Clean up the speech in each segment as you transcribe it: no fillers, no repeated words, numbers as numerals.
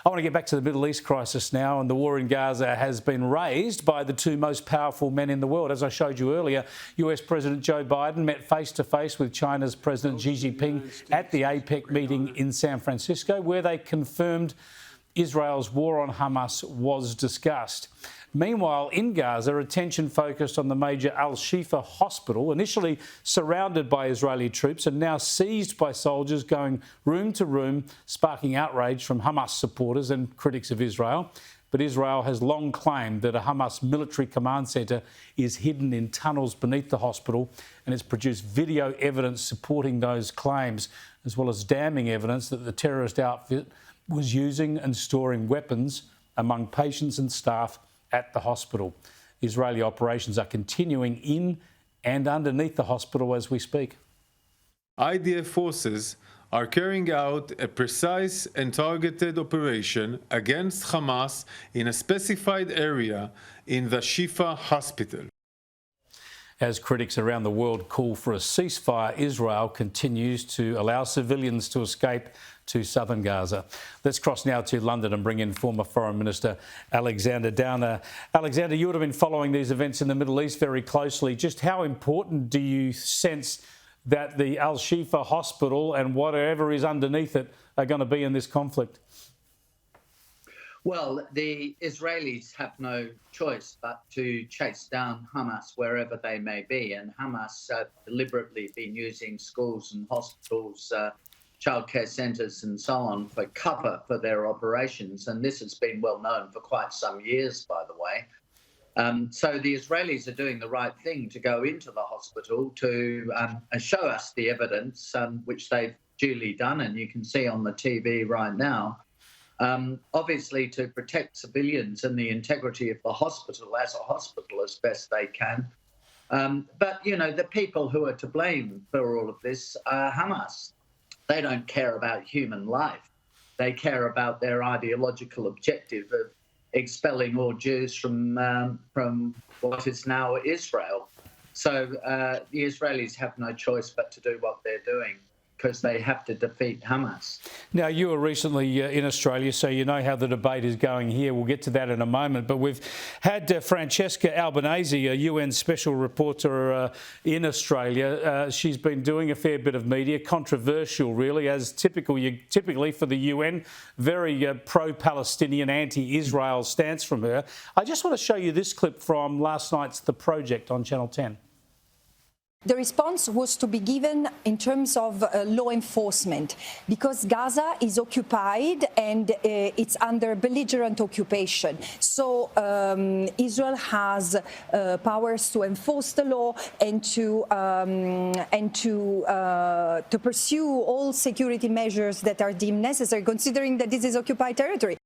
I want to get back to the Middle East crisis now, and the war in Gaza has been raised by the two most powerful men in the world. As I showed you earlier, US President Joe Biden met face-to-face with China's President Xi Jinping at the APEC meeting in San Francisco, where they confirmed Israel's war on Hamas was discussed. Meanwhile, in Gaza, attention focused on the major Al-Shifa hospital, initially surrounded by Israeli troops and now seized by soldiers going room to room, sparking outrage from Hamas supporters and critics of Israel. But Israel has long claimed that a Hamas military command centre is hidden in tunnels beneath the hospital, and it's produced video evidence supporting those claims, as well as damning evidence that the terrorist outfit was using and storing weapons among patients and staff at the hospital. Israeli operations are continuing in and underneath the hospital as we speak. IDF forces are carrying out a precise and targeted operation against Hamas in a specified area in the Shifa hospital. As critics around the world call for a ceasefire, Israel continues to allow civilians to escape to southern Gaza. Let's cross now to London and bring in former Foreign Minister Alexander Downer. Alexander, you would have been following these events in the Middle East very closely. Just how important do you sense that the Al-Shifa hospital and whatever is underneath it are going to be in this conflict? Well, the Israelis have no choice but to chase down Hamas wherever they may be. And Hamas have deliberately been using schools and hospitals, childcare centres and so on for cover for their operations. And this has been well known for quite some years, by the way. So the Israelis are doing the right thing to go into the hospital to show us the evidence, which they've duly done, and you can see on the TV right now. Obviously to protect civilians and the integrity of the hospital as best they can. But, you know, the people who are to blame for all of this are Hamas. They don't care about human life. They care about their ideological objective of expelling all Jews from what is now Israel. So the Israelis have no choice but to do what they're doing, because they have to defeat Hamas. Now, you were recently in Australia, so you know how the debate is going here. We'll get to that in a moment. But we've had Francesca Albanese, a UN Special Rapporteur in Australia. She's been doing a fair bit of media, controversial really, as typically for the UN, very pro-Palestinian, anti-Israel stance from her. I just want to show you this clip from last night's The Project on Channel 10. The response was to be given in terms of law enforcement, because Gaza is occupied and it's under belligerent occupation. So Israel has powers to enforce the law and to pursue all security measures that are deemed necessary, considering that this is occupied territory.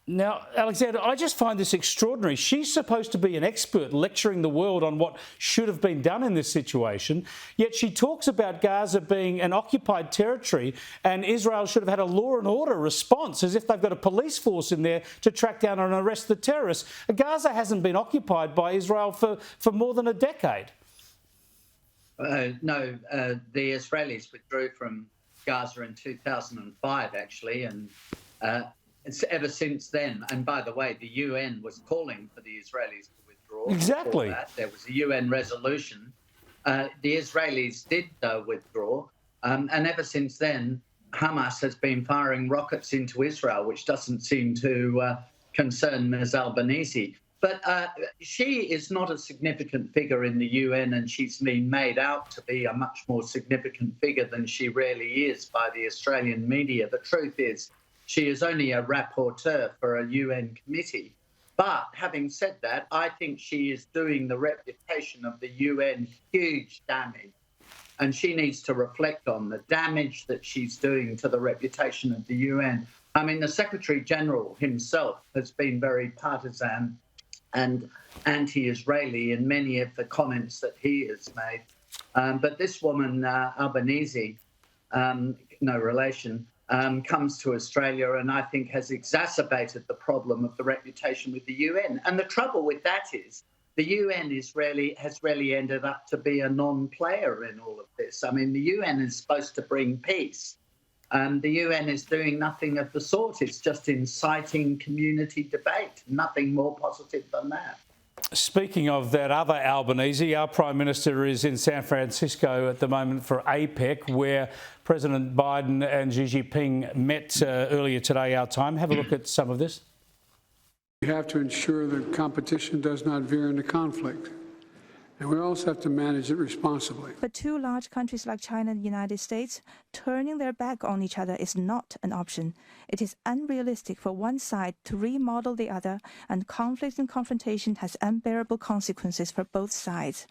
Now, Alexander, I just find this extraordinary. She's supposed to be an expert lecturing the world on what should have been done in this situation, yet she talks about Gaza being an occupied territory and Israel should have had a law and order response, as if they've got a police force in there to track down and arrest the terrorists. Gaza hasn't been occupied by Israel for more than a decade. No, the Israelis withdrew from Gaza in 2005, actually, and it's ever since then. And by the way, the UN was calling for the Israelis to withdraw. Exactly. There was a UN resolution. The Israelis did withdraw. And ever since then, Hamas has been firing rockets into Israel, which doesn't seem to concern Ms. Albanese. But she is not a significant figure in the UN, and she's been made out to be a much more significant figure than she really is by the Australian media. The truth is, she is only a rapporteur for a UN committee. But having said that, I think she is doing the reputation of the UN huge damage. And she needs to reflect on the damage that she's doing to the reputation of the UN. I mean, the Secretary General himself has been very partisan and anti-Israeli in many of the comments that he has made. But this woman, Albanese, no relation, comes to Australia and I think has exacerbated the problem of the reputation with the UN. And the trouble with that is the UN has really ended up to be a non-player in all of this. I mean, the UN is supposed to bring peace. The UN is doing nothing of the sort. It's just inciting community debate. Nothing more positive than that. Speaking of that other Albanese, our Prime Minister is in San Francisco at the moment for APEC, where President Biden and Xi Jinping met earlier today, our time. Have a look at some of this. We have to ensure that competition does not veer into conflict. And we also have to manage it responsibly. For two large countries like China and the United States, turning their back on each other is not an option. It is unrealistic for one side to remodel the other, and conflict and confrontation has unbearable consequences for both sides.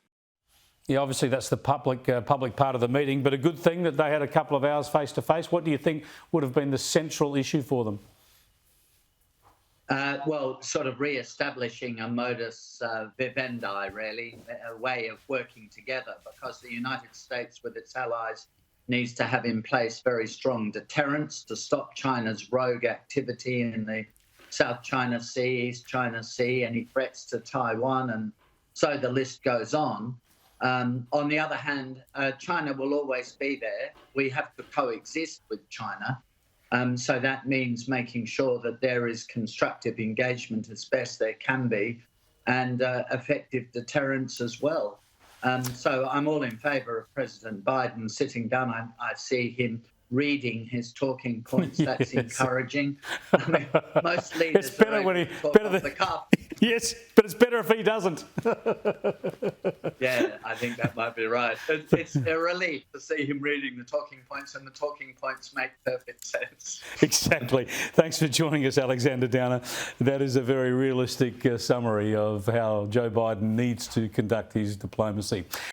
Yeah, obviously that's the public part of the meeting, but a good thing that they had a couple of hours face to face. What do you think would have been the central issue for them? Well, sort of re-establishing a modus vivendi, really, a way of working together, because the United States, with its allies, needs to have in place very strong deterrents to stop China's rogue activity in the South China Sea, East China Sea, any threats to Taiwan, and so the list goes on. On the other hand, China will always be there. We have to coexist with China. So that means making sure that there is constructive engagement as best there can be, and effective deterrence as well. So I'm all in favour of President Biden sitting down. I see him reading his talking points. That's encouraging. I mean, most leaders it's better are when he talk off the cuff. Yes, but it's better if he doesn't. Yeah, I think that might be right. It's a relief to see him reading the talking points, and the talking points make perfect sense. Exactly. Thanks for joining us, Alexander Downer. That is a very realistic summary of how Joe Biden needs to conduct his diplomacy.